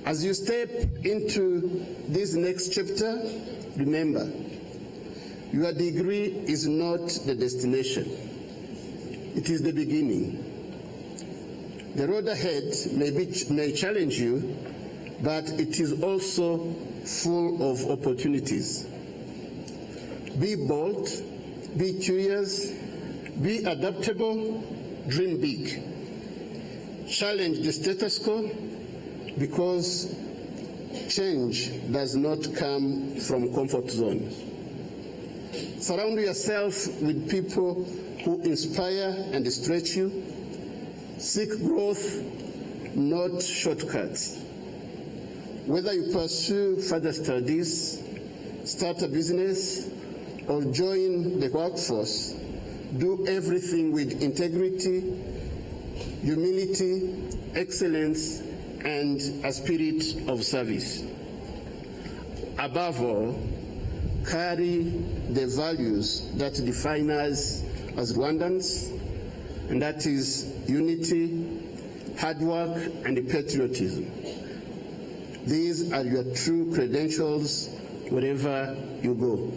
As you step into this next chapter, remember, your degree is not the destination. It is the beginning. The road ahead may challenge you, but it is also full of opportunities. Be bold, be curious, be adaptable, dream big. Challenge the status quo, because change does not come from comfort zones. Surround yourself with people who inspire and stretch you. Seek growth, not shortcuts. Whether you pursue further studies, start a business, or join the workforce, do everything with integrity, humility, excellence, and a spirit of service. Above all, carry the values that define us as Rwandans, and that is unity, hard work, and patriotism. These are your true credentials wherever you go.